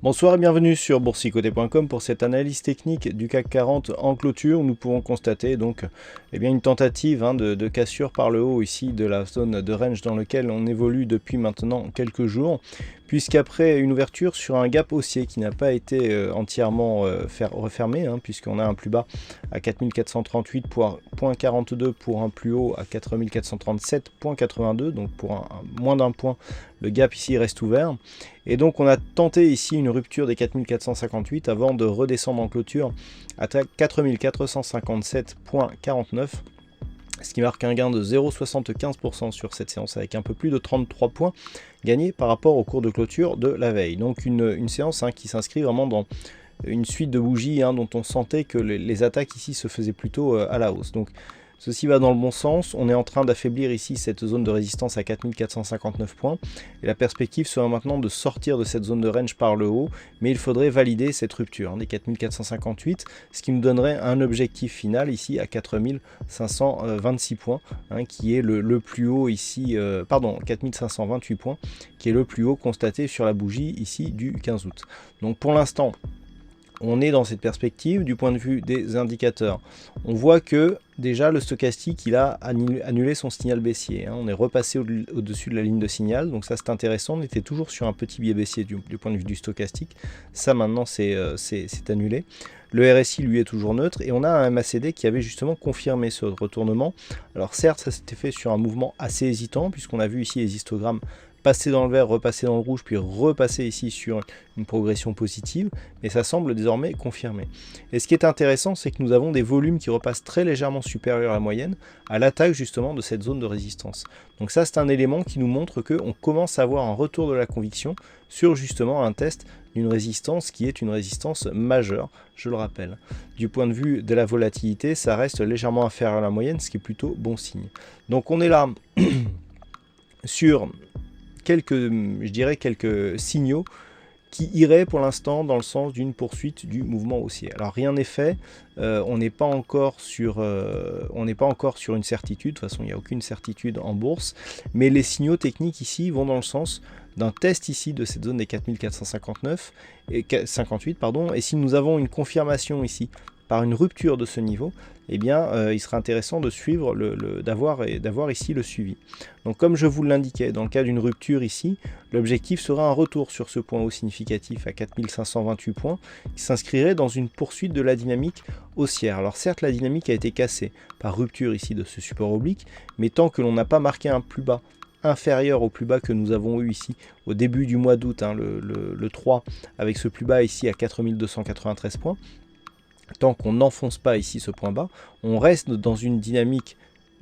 Bonsoir et bienvenue sur boursicoté.com pour cette analyse technique du CAC 40 en clôture. Nous pouvons constater donc une tentative de cassure par le haut ici de la zone de range dans laquelle on évolue depuis maintenant quelques jours, puisqu'après une ouverture sur un gap haussier qui n'a pas été entièrement refermé, puisqu'on a un plus bas à 4438,42 pour un plus haut à 4437,82, donc pour moins d'un point, le gap ici reste ouvert. Et donc on a tenté ici une rupture des 4458 avant de redescendre en clôture à 4457,49, ce qui marque un gain de 0,75% sur cette séance avec un peu plus de 33 points gagnés par rapport au cours de clôture de la veille. Donc une séance qui s'inscrit vraiment dans une suite de bougies dont on sentait que les attaques ici se faisaient plutôt à la hausse. Donc ceci va dans le bon sens, on est en train d'affaiblir ici cette zone de résistance à 4459 points, et la perspective sera maintenant de sortir de cette zone de range par le haut, mais il faudrait valider cette rupture des 4458, ce qui nous donnerait un objectif final ici à 4526 points, qui est le plus haut ici, 4528 points, qui est le plus haut constaté sur la bougie ici du 15 août. Donc pour l'instant, on est dans cette perspective du point de vue des indicateurs. On voit que déjà le stochastique il a annulé son signal baissier. On est repassé au-dessus de la ligne de signal, donc ça c'est intéressant. On était toujours sur un petit biais baissier du point de vue du stochastique. Ça maintenant c'est annulé. Le RSI lui est toujours neutre et on a un MACD qui avait justement confirmé ce retournement. Alors certes ça s'était fait sur un mouvement assez hésitant puisqu'on a vu ici les histogrammes passer dans le vert, repasser dans le rouge, puis repasser ici sur une progression positive, mais ça semble désormais confirmé. Et ce qui est intéressant, c'est que nous avons des volumes qui repassent très légèrement supérieurs à la moyenne, à l'attaque justement de cette zone de résistance. Donc ça, c'est un élément qui nous montre qu'on commence à avoir un retour de la conviction sur justement un test d'une résistance qui est une résistance majeure, je le rappelle. Du point de vue de la volatilité, ça reste légèrement inférieur à la moyenne, ce qui est plutôt bon signe. Donc on est là sur quelques signaux qui iraient pour l'instant dans le sens d'une poursuite du mouvement haussier. Alors rien n'est fait, on n'est pas encore sur une certitude, de toute façon il n'y a aucune certitude en bourse, mais les signaux techniques ici vont dans le sens d'un test ici de cette zone des 4459 et 58 et si nous avons une confirmation ici par une rupture de ce niveau, il sera intéressant de suivre, d'avoir ici le suivi. Donc comme je vous l'indiquais, dans le cas d'une rupture ici, l'objectif sera un retour sur ce point haut significatif à 4528 points, qui s'inscrirait dans une poursuite de la dynamique haussière. Alors certes, la dynamique a été cassée par rupture ici de ce support oblique, mais tant que l'on n'a pas marqué un plus bas inférieur au plus bas que nous avons eu ici au début du mois d'août, le 3, avec ce plus bas ici à 4293 points, tant qu'on n'enfonce pas ici ce point bas, on reste dans une dynamique,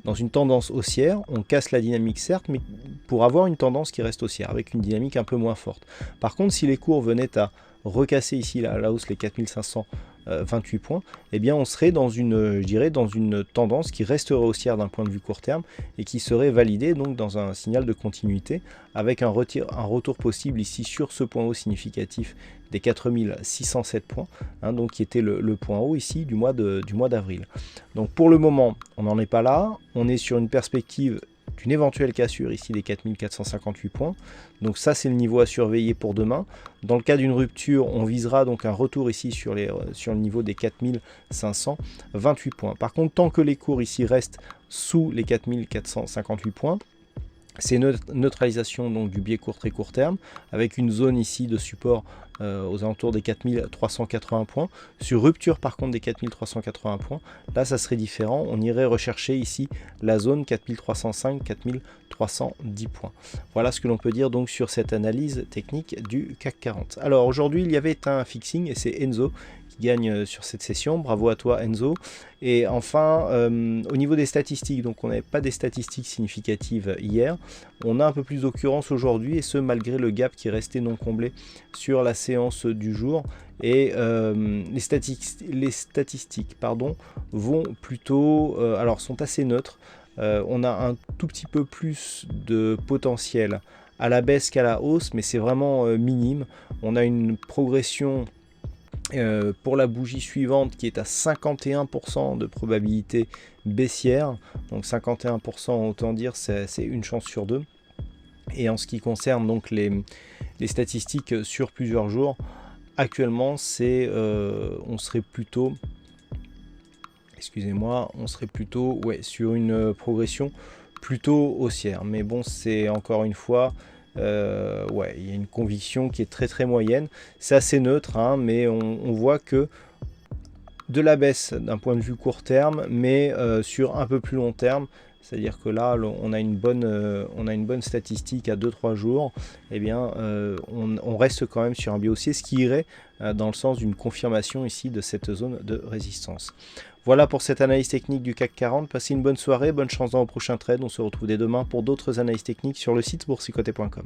dans une tendance haussière, on casse la dynamique certes, mais pour avoir une tendance qui reste haussière, avec une dynamique un peu moins forte. Par contre, si les cours venaient à recasser ici à la hausse les 4528 points, on serait dans une tendance qui resterait haussière d'un point de vue court terme et qui serait validée donc dans un signal de continuité avec un retour possible ici sur ce point haut significatif des 4607 points, donc qui était le point haut ici du mois d'avril. Donc pour le moment, on n'en est pas là, on est sur une perspective d'une éventuelle cassure ici des 4458 points. Donc ça c'est le niveau à surveiller pour demain. Dans le cas d'une rupture, on visera donc un retour ici sur le niveau des 4528 points. Par contre, tant que les cours ici restent sous les 4458 points, c'est une neutralisation donc du biais très court terme avec une zone ici de support aux alentours des 4380 points. Sur rupture par contre des 4380 points, là ça serait différent, on irait rechercher ici la zone 4305-4310 points. Voilà ce que l'on peut dire donc sur cette analyse technique du CAC 40. Alors aujourd'hui il y avait un fixing et c'est Enzo qui gagne sur cette session, bravo à toi Enzo. Et enfin au niveau des statistiques, donc on n'avait pas des statistiques significatives hier, on a un peu plus d'occurrence aujourd'hui et ce malgré le gap qui est resté non comblé sur la séance du jour. Et les statistiques vont plutôt sont assez neutres. On a un tout petit peu plus de potentiel à la baisse qu'à la hausse, mais c'est vraiment minime. On a une progression pour la bougie suivante qui est à 51% de probabilité baissière, donc 51% autant dire c'est une chance sur deux. Et en ce qui concerne donc les statistiques sur plusieurs jours, actuellement, c'est, on serait plutôt, excusez-moi, on serait plutôt sur une progression plutôt haussière. Mais bon, c'est encore une fois, il y a une conviction qui est très très moyenne. C'est assez neutre, hein, mais on voit que de la baisse d'un point de vue court terme, mais sur un peu plus long terme. C'est-à-dire que là, on a une bonne statistique à 2-3 jours. Eh bien, on reste quand même sur un biais haussier, ce qui irait dans le sens d'une confirmation ici de cette zone de résistance. Voilà pour cette analyse technique du CAC 40. Passez une bonne soirée, bonne chance dans vos prochains trades. On se retrouve dès demain pour d'autres analyses techniques sur le site boursicoté.com.